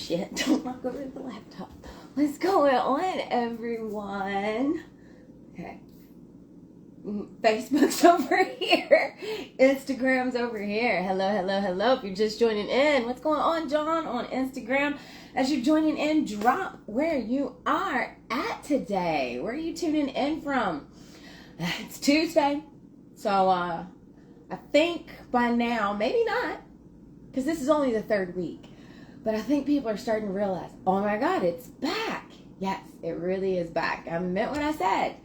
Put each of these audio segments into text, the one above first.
shit. Don't knock over the laptop. What's going on, everyone? Okay. Facebook's over here. Instagram's over here. Hello, hello, hello. If you're just joining in, what's going on, John, on Instagram? As you're joining in, drop where you are at today. Where are you tuning in from? It's Tuesday. So, I think by now, maybe not, because this is only the third week, but I think people are starting to realize, oh my God, it's back. Yes, it really is back. I meant what I said.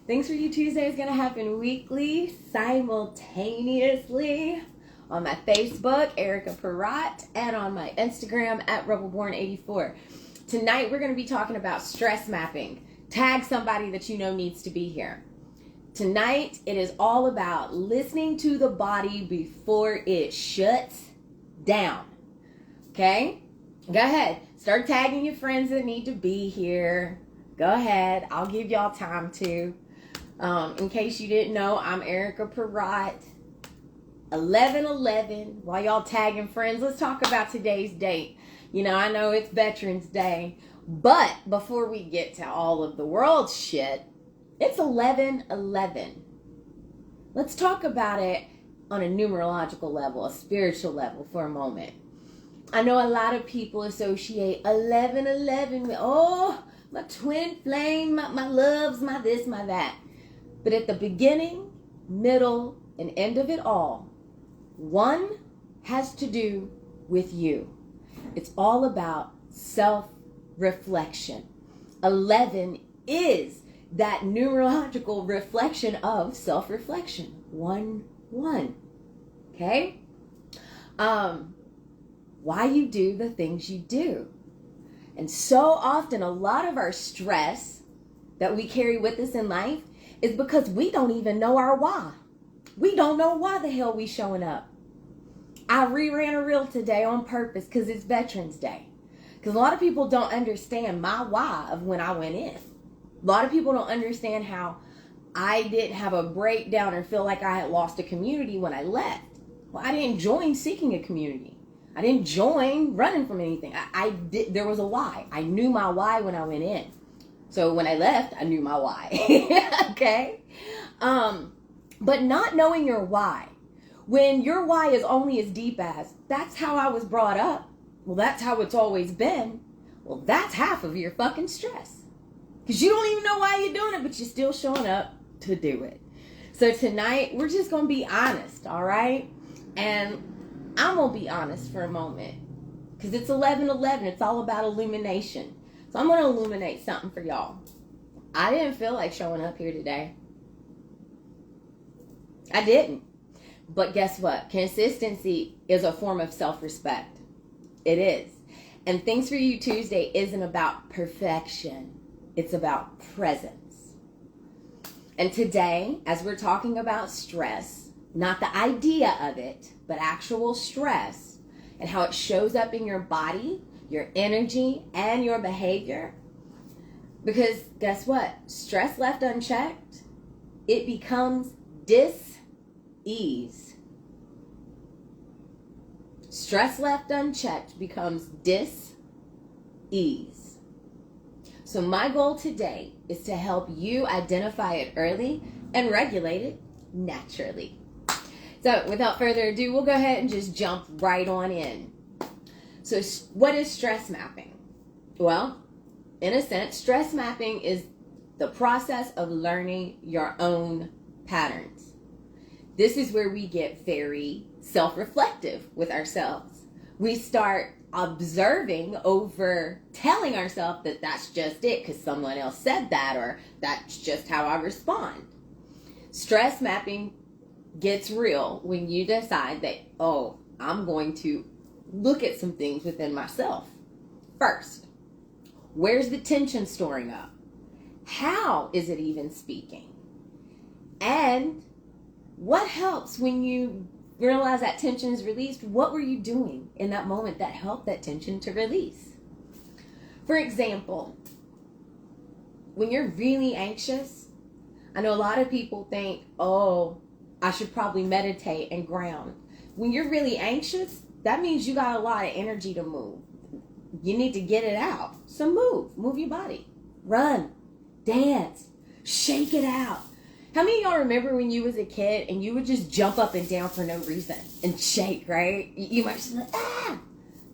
Things for You Tuesday is going to happen weekly, simultaneously, on my Facebook, Erica Perrott, and on my Instagram, at Rebelborn84. Tonight, we're going to be talking about stress mapping. Tag somebody that you know needs to be here. Tonight, it is all about listening to the body before it shuts down. Okay? Go ahead. Start tagging your friends that need to be here. Go ahead. I'll give y'all time to. In case you didn't know, I'm Erica Perrott. 11/11. While y'all tagging friends, let's talk about today's date. You know, I know it's Veterans Day, but before we get to all of the world shit, it's 11/11. Let's talk about it on a numerological level, a spiritual level for a moment. I know a lot of people associate 11/11 with, oh, my twin flame, my loves, my this, my that. But at the beginning, middle, and end of it all, one has to do with you. It's all about self-reflection. 11 is that numerological reflection of self-reflection. 1-1. Okay? Why you do the things you do. And so often, a lot of our stress that we carry with us in life is because we don't even know our why. We don't know why the hell we showing up. I reran a reel today on purpose because it's Veterans Day. Because a lot of people don't understand my why of when I went in. A lot of people don't understand how I didn't have a breakdown or feel like I had lost a community when I left. Well, I didn't join seeking a community. I didn't join running from anything. I did. There was a why. I knew my why when I went in. So when I left, I knew my why. Okay? But not knowing your why. When your why is only as deep as, that's how I was brought up. Well, that's how it's always been. Well, that's half of your fucking stress. Because you don't even know why you're doing it, but you're still showing up to do it. So tonight, we're just going to be honest, all right? And I'm going to be honest for a moment. Because it's 11/11. It's all about illumination. So I'm going to illuminate something for y'all. I didn't feel like showing up here today. I didn't. But guess what? Consistency is a form of self-respect. It is. And Things for You Tuesday isn't about perfection. It's about presence. And today, as we're talking about stress, not the idea of it, but actual stress and how it shows up in your body, your energy, and your behavior. Because guess what? Stress left unchecked, it becomes dis-ease. Stress left unchecked becomes dis-ease. So my goal today is to help you identify it early and regulate it naturally. So without further ado, we'll go ahead and just jump right on in. So what is stress mapping? Well, in a sense, stress mapping is the process of learning your own patterns. This is where we get very self-reflective with ourselves. We start observing over telling ourselves that that's just it because someone else said that, or that's just how I respond. Stress mapping gets real when you decide that, oh, I'm going to look at some things within myself. First, where's the tension storing up? How is it even speaking? And what helps when you realize that tension is released? What were you doing in that moment that helped that tension to release? For example, when you're really anxious, I know a lot of people think, oh, I should probably meditate and ground. When you're really anxious, that means you got a lot of energy to move. You need to get it out. So move your body. Run, dance, shake it out. How many of y'all remember when you was a kid and you would just jump up and down for no reason and shake, right? You might just be like, ah!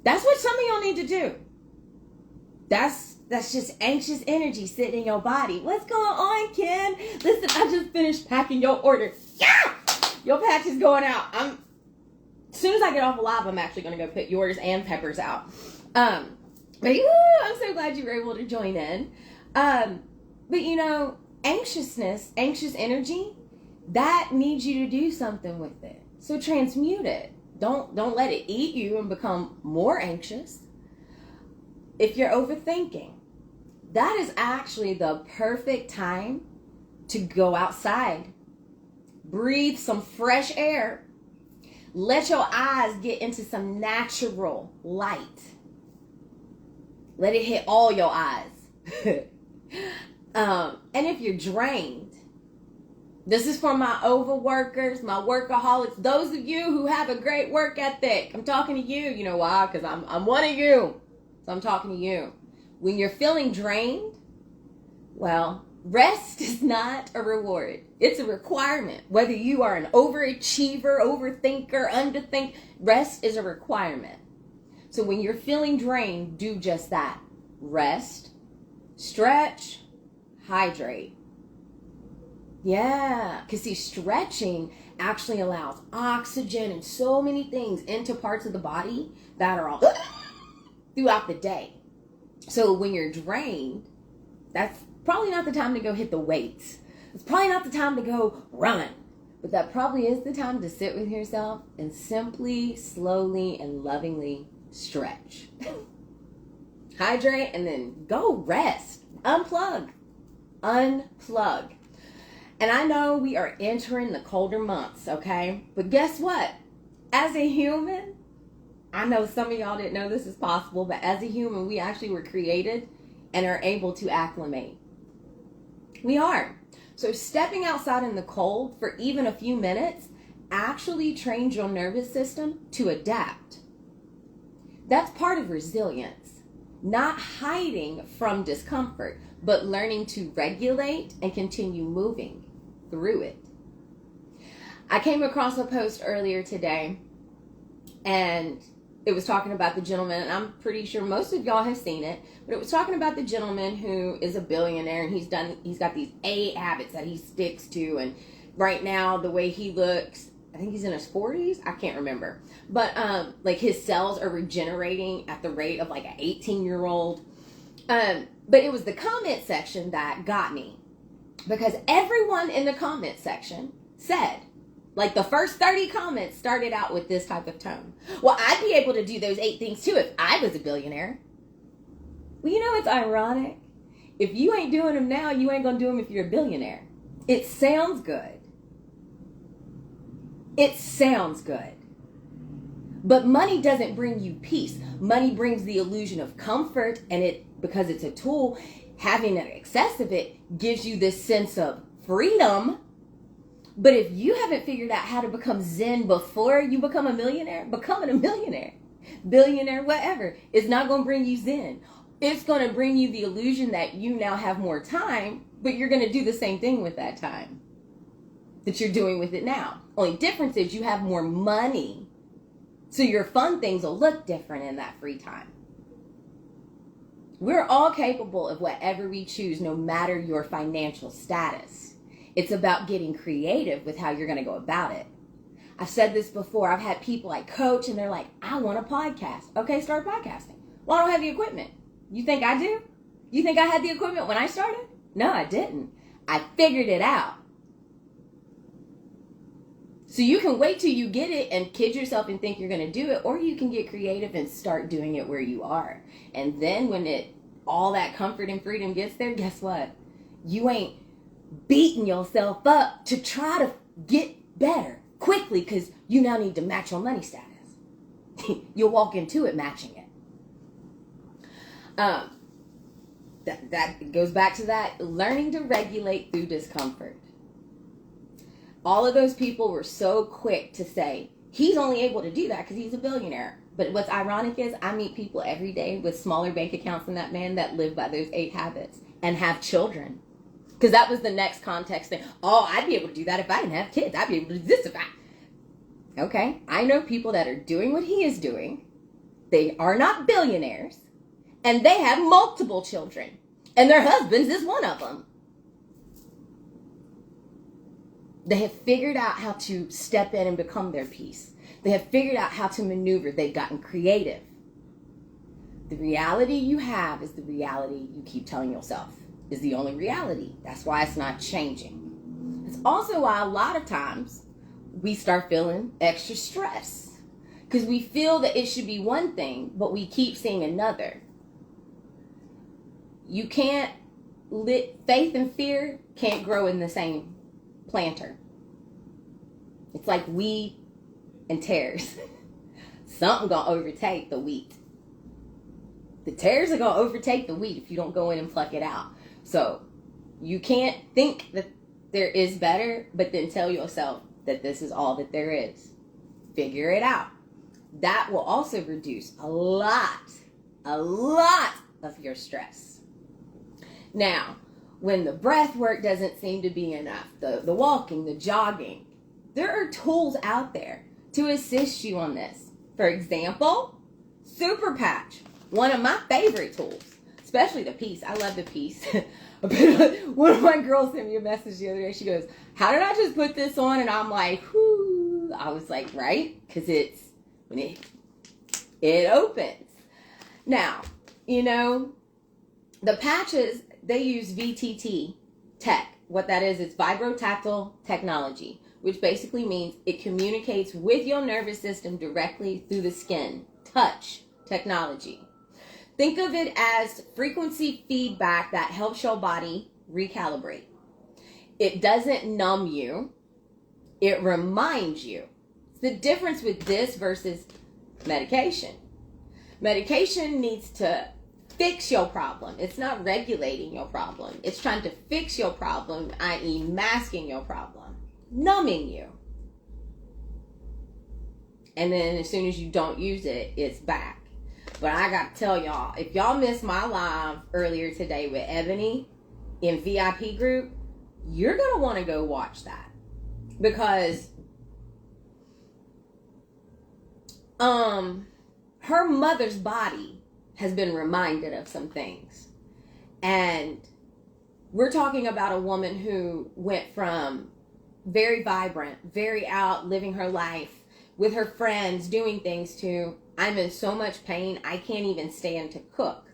That's what some of y'all need to do. That's just anxious energy sitting in your body. What's going on, Ken? Listen, I just finished packing your order. Yeah! Your patch is going out. As soon as I get off live, I'm actually going to go put yours and Pepper's out. But I'm so glad you were able to join in. But you know, anxious energy, that needs you to do something with it. So transmute it. Don't let it eat you and become more anxious. If you're overthinking, that is actually the perfect time to go outside. Breathe some fresh air. Let your eyes get into some natural light. Let it hit all your eyes. And if you're drained, this is for my overworkers, my workaholics, those of you who have a great work ethic. I'm talking to you. You know why? Because I'm one of you. So I'm talking to you. When you're feeling drained, well, rest is not a reward. It's a requirement. Whether you are an overachiever, overthinker, underthink, rest is a requirement. So when you're feeling drained, do just that. Rest, stretch, hydrate. Yeah, because see, stretching actually allows oxygen and so many things into parts of the body that are all throughout the day. So when you're drained, that's probably not the time to go hit the weights. It's probably not the time to go run. But that probably is the time to sit with yourself and simply, slowly, and lovingly stretch. Hydrate and then go rest. Unplug. And I know we are entering the colder months, okay? But guess what? As a human, I know some of y'all didn't know this is possible, but as a human, we actually were created and are able to acclimate. We are. So stepping outside in the cold for even a few minutes actually trains your nervous system to adapt. That's part of resilience. Not hiding from discomfort, but learning to regulate and continue moving through it. I came across a post earlier today, and it was talking about the gentleman, and I'm pretty sure most of y'all have seen it, but it was talking about the gentleman who is a billionaire, and he's got these 8 habits that he sticks to, and right now the way he looks, I think he's in his 40s, I can't remember, but like his cells are regenerating at the rate of like an 18-year-old. But it was the comment section that got me, because everyone in the comment section said, like the first 30 comments started out with this type of tone. Well, I'd be able to do those 8 things too if I was a billionaire. Well, you know, it's ironic. If you ain't doing them now, you ain't going to do them if you're a billionaire. It sounds good. It sounds good. But money doesn't bring you peace. Money brings the illusion of comfort, and because it's a tool, having an excess of it gives you this sense of freedom. But if you haven't figured out how to become zen before you become a millionaire, becoming a millionaire, billionaire, whatever, it's not going to bring you zen. It's going to bring you the illusion that you now have more time, but you're going to do the same thing with that time that you're doing with it now. Only difference is you have more money, so your fun things will look different in that free time. We're all capable of whatever we choose, no matter your financial status. It's about getting creative with how you're going to go about it. I've said this before. I've had people I coach, and they're like, I want a podcast. Okay, start podcasting. Well, I don't have the equipment. You think I do? You think I had the equipment when I started? No, I didn't. I figured it out. So you can wait till you get it and kid yourself and think you're going to do it, or you can get creative and start doing it where you are. And then when all that comfort and freedom gets there, guess what? You ain't beating yourself up to try to get better quickly because you now need to match your money status. You'll walk into it matching it. That goes back to that learning to regulate through discomfort. All of those people were so quick to say, He's only able to do that because he's a billionaire. But what's ironic is I meet people every day with smaller bank accounts than that man that live by those 8 habits and have children. Because that was the next context thing. Oh, I'd be able to do that if I didn't have kids. I'd be able to do this if I... Okay, I know people that are doing what he is doing. They are not billionaires. And they have multiple children. And their husbands is one of them. They have figured out how to step in and become their peace. They have figured out how to maneuver. They've gotten creative. The reality you have is the reality you keep telling yourself is the only reality. That's why it's not changing. It's also why a lot of times we start feeling extra stress. Because we feel that it should be one thing, but we keep seeing another. You can't, faith and fear can't grow in the same planter. It's like wheat and tares. Something gonna overtake the wheat. The tares are gonna overtake the wheat if you don't go in and pluck it out. So you can't think that there is better, but then tell yourself that this is all that there is. Figure it out. That will also reduce a lot of your stress. Now, when the breath work doesn't seem to be enough, the walking, the jogging, there are tools out there to assist you on this. For example, Super Patch, one of my favorite tools, especially the peace. I love the peace. One of my girls sent me a message the other day. She goes, how did I just put this on? And I'm like, whoo. I was like, right? Because it's, when it opens. Now, you know, the patches, they use VTT tech. What that is, it's vibrotactile technology, which basically means it communicates with your nervous system directly through the skin. Touch technology. Think of it as frequency feedback that helps your body recalibrate. It doesn't numb you. It reminds you. It's the difference with this versus medication. Medication needs to fix your problem. It's not regulating your problem. It's trying to fix your problem, i.e. masking your problem, numbing you. And then as soon as you don't use it, it's back. But I got to tell y'all, if y'all missed my live earlier today with Ebony in VIP group, you're going to want to go watch that. Because her mother's body has been reminded of some things. And we're talking about a woman who went from very vibrant, very out, living her life with her friends, doing things, to I'm in so much pain, I can't even stand to cook.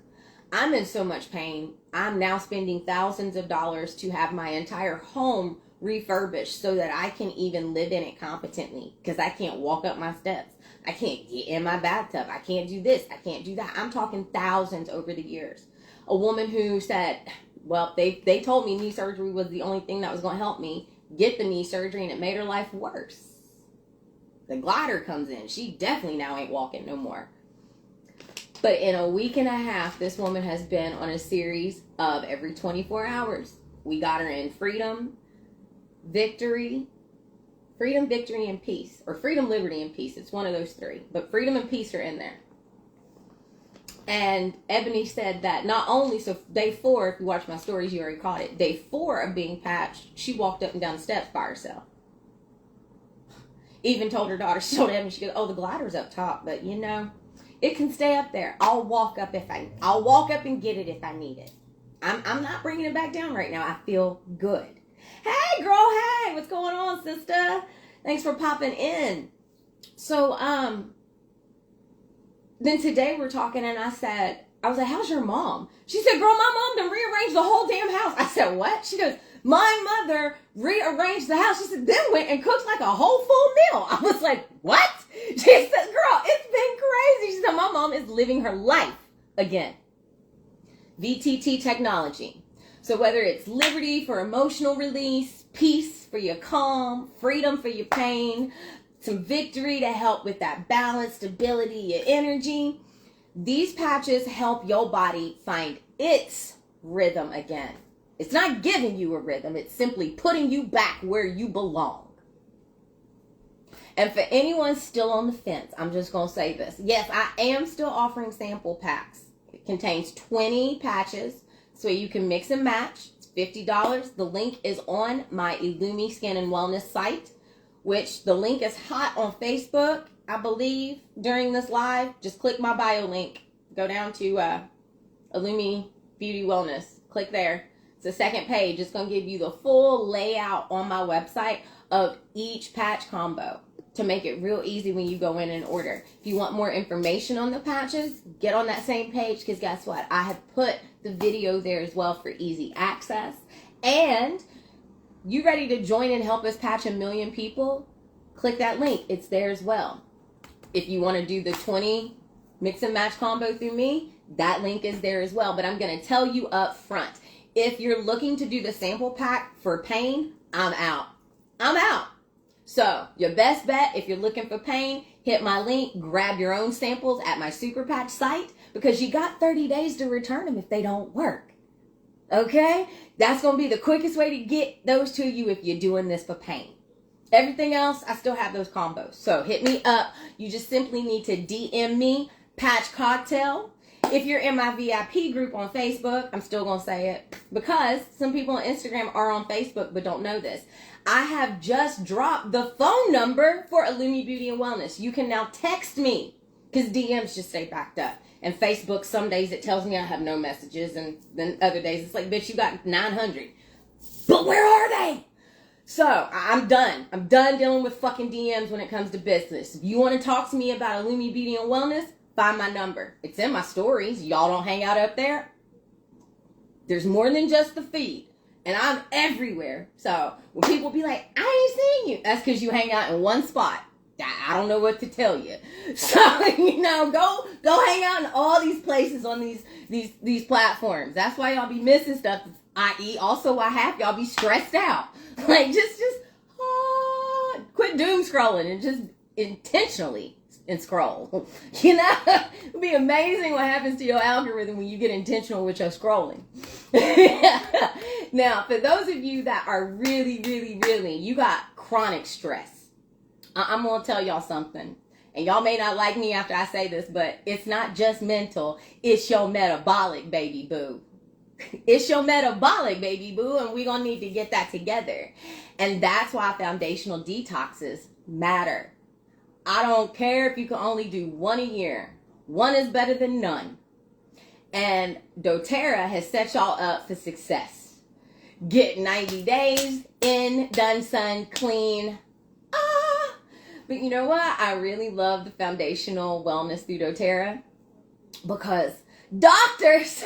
I'm in so much pain, I'm now spending thousands of dollars to have my entire home refurbished so that I can even live in it competently, because I can't walk up my steps. I can't get in my bathtub. I can't do this. I can't do that. I'm talking thousands over the years. A woman who said, well, they told me knee surgery was the only thing that was going to help me get the knee surgery, and it made her life worse. The glider comes in. She definitely now ain't walking no more. But in a week and a half, this woman has been on a series of every 24 hours. We got her in freedom, victory, and peace. Or freedom, liberty, and peace. It's one of those three. But freedom and peace are in there. And Ebony said that not only, so day 4, if you watch my stories, you already caught it. Day 4 of being patched, she walked up and down the steps by herself. Even told her daughter, she told Ebony, she goes, oh, the glider's up top, but you know, it can stay up there. I'll walk up and get it if I need it. I'm not bringing it back down right now. I feel good. Hey, girl, hey, what's going on, sister? Thanks for popping in. So, then today we're talking, and I was like, how's your mom? She said, girl, my mom done rearranged the whole damn house. I said, what? She goes, my mother rearranged the house. She said, then went and cooked like a whole full meal. I was like, what? She said, girl, it's been crazy. She said, my mom is living her life again. VTT technology. So whether it's liberty for emotional release, peace for your calm, freedom for your pain, some victory to help with that balance, stability, your energy, these patches help your body find its rhythm again. It's not giving you a rhythm. It's simply putting you back where you belong. And for anyone still on the fence, I'm just going to say this. Yes, I am still offering sample packs. It contains 20 patches, so you can mix and match. It's $50. The link is on my Illumi Skin and Wellness site, which the link is hot on Facebook, I believe, during this live. Just click my bio link. Go down to Illumi Beauty Wellness. Click there. It's the second page. It's going to give you the full layout on my website of each patch combo to make it real easy when you go in and order. If you want more information on the patches, get on that same page, because guess what? I have put the video there as well for easy access. And you ready to join and help us patch 1 million people? Click that link. It's there as well. If you want to do the 20 mix and match combo through me, that link is there as well. But I'm going to tell you up front, if you're looking to do the sample pack for pain, I'm out. I'm out. So your best bet, if you're looking for pain, hit my link, grab your own samples at my Super Patch site, because you got 30 days to return them if they don't work. Okay? That's going to be the quickest way to get those to you if you're doing this for pain. Everything else, I still have those combos. So hit me up. You just simply need to DM me, Patch Cocktail. If you're in my VIP group on Facebook, I'm still going to say it, because some people on Instagram are on Facebook but don't know this. I have just dropped the phone number for Illumi Beauty and Wellness. You can now text me, because DMs just stay backed up. And Facebook, some days it tells me I have no messages, and then other days it's like, bitch, you got 900. But where are they? So I'm done. I'm done dealing with fucking DMs when it comes to business. If you want to talk to me about Illumi Beauty and Wellness, find my number. It's in my stories. Y'all don't hang out up there. There's more than just the feed. And I'm everywhere. So when people be like, I ain't seen you, that's because you hang out in one spot. I don't know what to tell you. So, go hang out in all these places on these platforms. That's why y'all be missing stuff. I.e. also why half y'all be stressed out. Like, just quit doom scrolling and just intentionally and scroll. It'd be amazing what happens to your algorithm when you get intentional with your scrolling. Now, for those of you that are really, you got chronic stress, I'm going to tell y'all something. And y'all may not like me after I say this, but it's not just mental. It's your metabolic, baby boo. It's your metabolic, baby boo, and we're going to need to get that together. And that's why foundational detoxes matter. I don't care if you can only do one a year. One is better than none. And doTERRA has set y'all up for success. Get 90 days in, done, son, clean. But you know what? I really love the foundational wellness through doTERRA, because doctors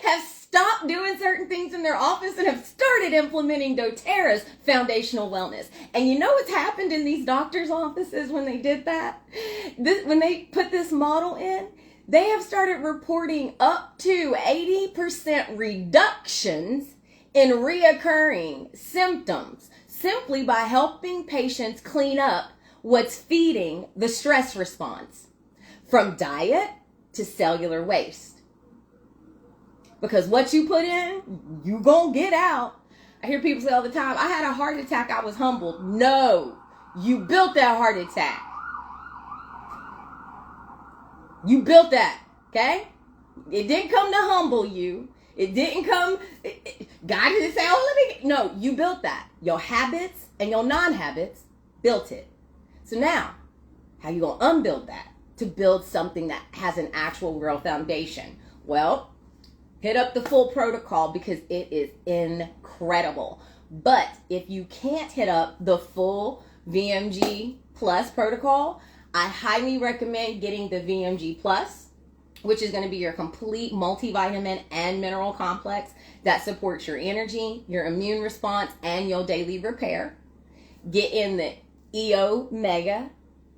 have stopped doing certain things in their office and have started implementing doTERRA's foundational wellness. And you know what's happened in these doctors' offices when they did that? When they put this model in, they have started reporting up to 80% reductions in reoccurring symptoms, simply by helping patients clean up what's feeding the stress response, from diet to cellular waste. Because what you put in, you gonna get out. I hear people say all the time, I had a heart attack, I was humbled. No, you built that heart attack. You built that, okay? It didn't come to humble you. It didn't come, God didn't say, no, you built that. Your habits and your non-habits built it. So now, how you gonna unbuild that to build something that has an actual real foundation? Well, hit up the full protocol, because it is incredible. But if you can't hit up the full VMG Plus protocol, I highly recommend getting the VMG Plus, which is going to be your complete multivitamin and mineral complex that supports your energy, your immune response, and your daily repair. Get in the EO Mega.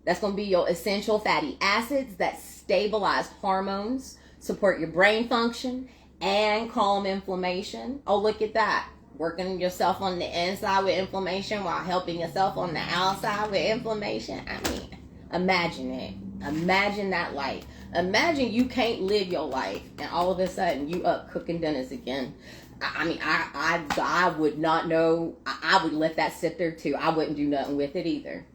That's going to be your essential fatty acids that stabilize hormones, support your brain function, and calm inflammation. Oh, look at that. Working yourself on the inside with inflammation while helping yourself on the outside with inflammation. I mean, imagine it. Imagine that life. Imagine you can't live your life and all of a sudden you up cooking dinners again. I mean, I would not know. I would let that sit there too. I wouldn't do nothing with it either.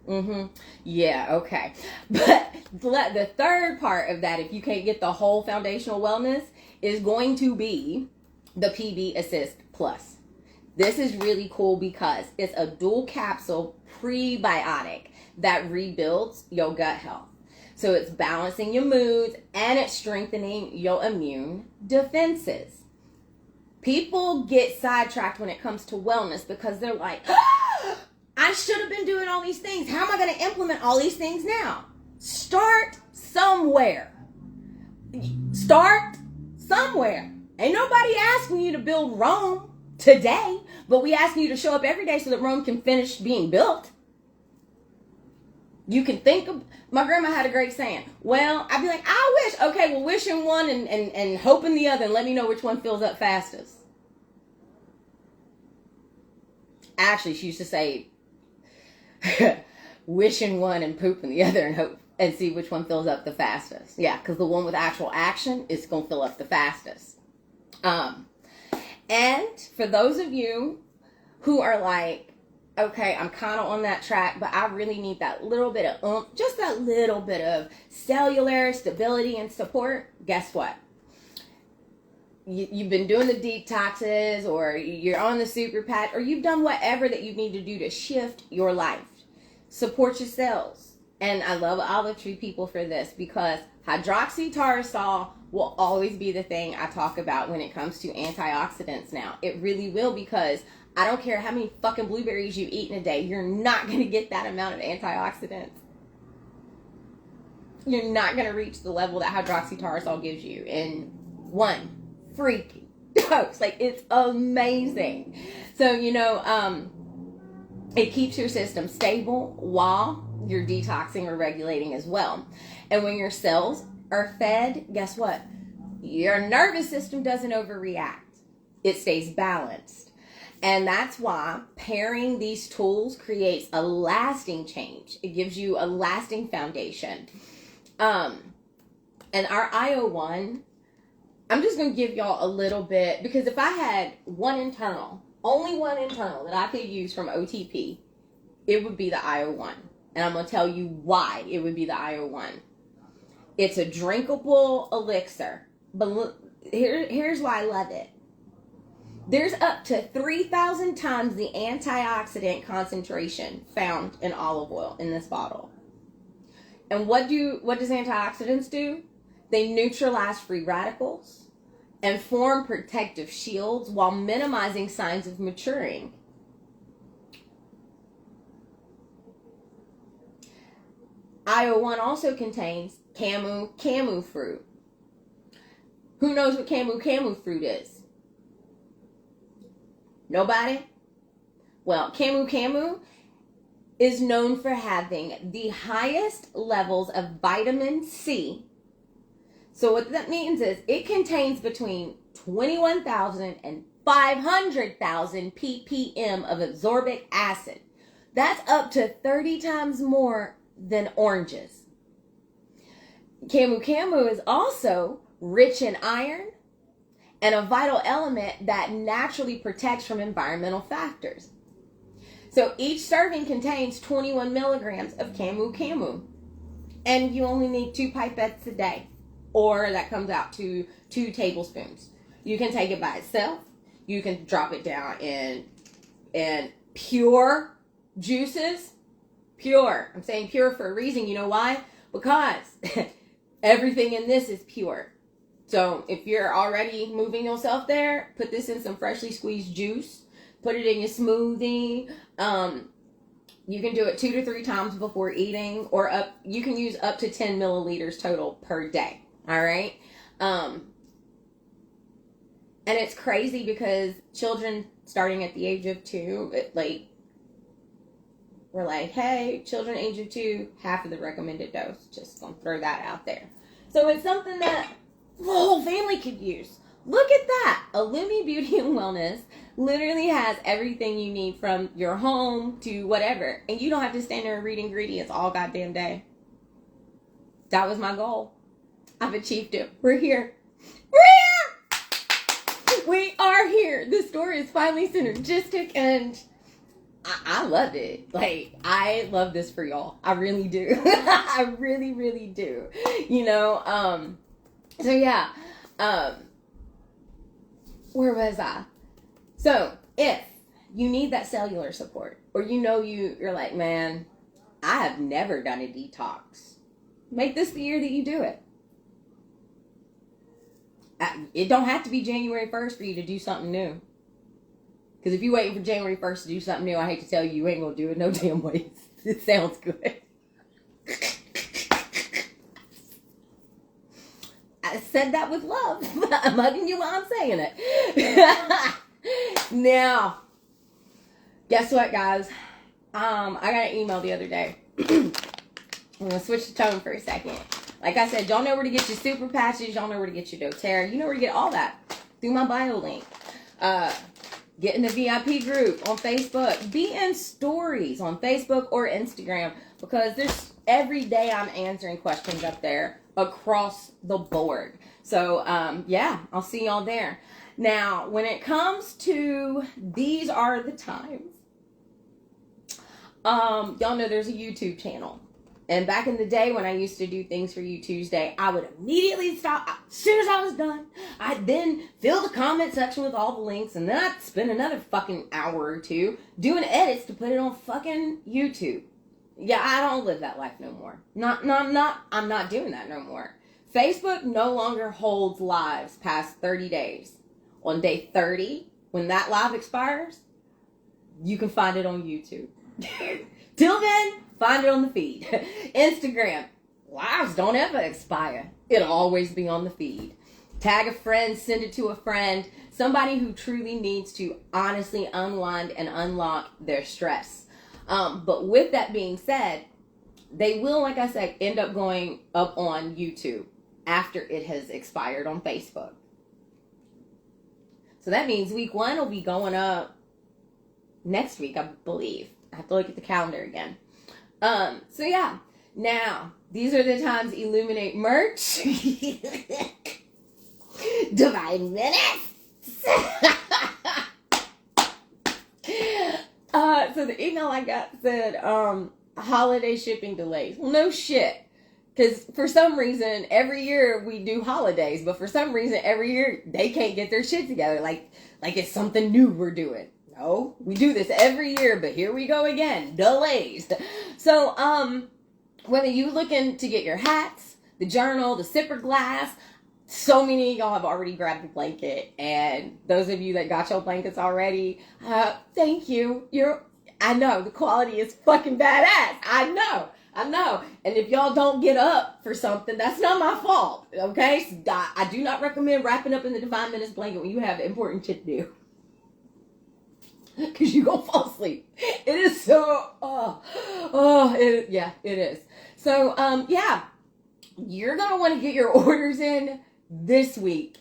Yeah, okay. But the third part of that, if you can't get the whole foundational wellness, is going to be the PB Assist Plus. This is really cool because it's a dual capsule prebiotic that rebuilds your gut health. So it's balancing your moods and it's strengthening your immune defenses. People get sidetracked when it comes to wellness because they're like, I should have been doing all these things. How am I going to implement all these things now? Start somewhere. Start somewhere. Ain't nobody asking you to build Rome today, but we asking you to show up every day so that Rome can finish being built. You can think of, my grandma had a great saying. Well, I'd be like, I wish. Okay, well, wish in one and hope in the other, and let me know which one fills up fastest. Actually, she used to say, wish in one and poop in the other and hope and see which one fills up the fastest. Yeah, because the one with actual action is going to fill up the fastest. And for those of you who are like, okay, I'm kind of on that track, but I really need that little bit of just that little bit of cellular stability and support. Guess what? You've been doing the detoxes, or you're on the super patch, or you've done whatever that you need to do to shift your life. Support your cells. And I love olive tree people for this because hydroxytyrosol will always be the thing I talk about when it comes to antioxidants now. It really will, because I don't care how many fucking blueberries you eat in a day, you're not going to get that amount of antioxidants. You're not going to reach the level that hydroxytyrosol gives you in one freaking dose. Like, it's amazing. So, it keeps your system stable while you're detoxing or regulating as well. And when your cells are fed, guess what? Your nervous system doesn't overreact. It stays balanced. And that's why pairing these tools creates a lasting change. It gives you a lasting foundation. And our IO1, I'm just going to give y'all a little bit, because if I had only one internal that I could use from OTP, it would be the IO1. And I'm going to tell you why it would be the IO1. It's a drinkable elixir. But here's why I love it. There's up to 3,000 times the antioxidant concentration found in olive oil in this bottle. And what does antioxidants do? They neutralize free radicals and form protective shields while minimizing signs of maturing. IO1 also contains camu fruit. Who knows what camu fruit is? Nobody? Well, camu is known for having the highest levels of vitamin C. So what that means is it contains between 21,000 and 500,000 ppm of ascorbic acid. That's up to 30 times more than oranges. Camu is also rich in iron and a vital element that naturally protects from environmental factors. So each serving contains 21 milligrams of camu. And you only need 2 pipettes a day. Or that comes out to 2 tablespoons. You can take it by itself. You can drop it down in pure juices. Pure. I'm saying pure for a reason. You know why? Because everything in this is pure. So if you're already moving yourself there, put this in some freshly squeezed juice. Put it in your smoothie. You can do it 2 to 3 times before eating, or you can use up to 10 milliliters total per day. All right. And it's crazy because children starting at the age of 2, we're like, hey, children age of 2, half of the recommended dose. Just gonna throw that out there. So it's something that the whole family could use. Look at that. Illumi Beauty and Wellness literally has everything you need from your home to whatever. And you don't have to stand there and read ingredients all goddamn day. That was my goal. I've achieved it. We're here. We're here! We are here. The story is finally synergistic, and I love it. Like, I love this for y'all. I really do. I really, really do. You know, so yeah. Where was I? So, if you need that cellular support, or you know you're like, man, I have never done a detox, make this the year that you do it. It don't have to be January 1st for you to do something new. Because if you're waiting for January 1st to do something new, I hate to tell you, you ain't going to do it no damn way. It sounds good. I said that with love. I'm hugging you while I'm saying it. Now, guess what, guys? I got an email the other day. I'm going to switch the tone for a second. Like I said, y'all know where to get your super patches. Y'all know where to get your doTERRA. You know where to get all that through my bio link. Get in the VIP group on Facebook. Be in stories on Facebook or Instagram, because there's every day I'm answering questions up there across the board. So, yeah, I'll see y'all there. Now, when it comes to these are the times, y'all know there's a YouTube channel. And back in the day when I used to do things for You Tuesday, I would immediately stop. As soon as I was done, I'd then fill the comment section with all the links, and then I'd spend another fucking hour or two doing edits to put it on fucking YouTube. Yeah, I don't live that life no more. I'm not doing that no more. Facebook no longer holds lives past 30 days. On day 30, when that live expires, you can find it on YouTube. Till then, find it on the feed. Instagram, lives don't ever expire. It'll always be on the feed. Tag a friend, send it to a friend. Somebody who truly needs to honestly unwind and unlock their stress. But with that being said, they will, like I said, end up going up on YouTube after it has expired on Facebook. So that means week 1 will be going up next week, I believe. I have to look at the calendar again. So yeah, now, these are the times Illuminate merch. Divine minutes. So the email I got said, holiday shipping delays. Well, no shit. Because for some reason, every year we do holidays, but for some reason, every year they can't get their shit together. Like it's something new we're doing. No, we do this every year, but here we go again. Delays. So, whether you looking to get your hats, the journal, the sipper glass, so many of y'all have already grabbed the blanket. And those of you that got your blankets already, thank you. I know, the quality is fucking badass. I know. And if y'all don't get up for something, that's not my fault, okay? So I do not recommend wrapping up in the Divine Minutes blanket when you have important shit to do. Because you gonna fall asleep. It is so, it is. So, yeah, you're gonna want to get your orders in this week.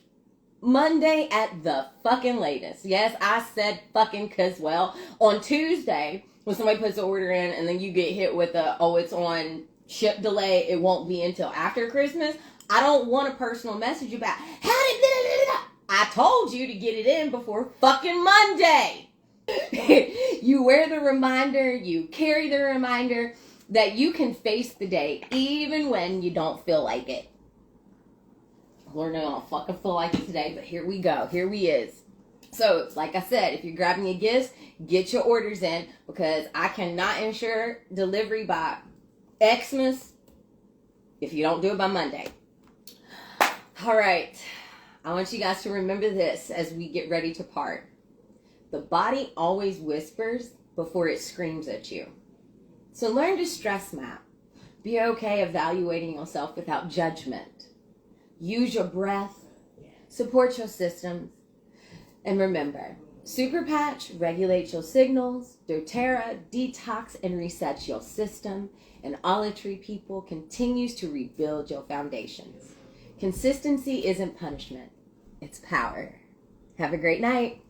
Monday at the fucking latest. Yes, I said fucking because, well, on Tuesday, when somebody puts an order in and then you get hit with it's on ship delay, it won't be until after Christmas. I don't want a personal message about, I told you to get it in before fucking Monday. You wear the reminder, you carry the reminder that you can face the day even when you don't feel like it. Lord, I don't fucking feel like it today, but here we go. Here we is. So, like I said, if you're grabbing your gifts, get your orders in, because I cannot ensure delivery by Xmas if you don't do it by Monday. All right. I want you guys to remember this as we get ready to part. The body always whispers before it screams at you. So learn to stress map. Be okay evaluating yourself without judgment. Use your breath. Support your systems. And remember, Super Patch regulates your signals. doTERRA detox and resets your system. And Olitree People continues to rebuild your foundations. Consistency isn't punishment. It's power. Have a great night.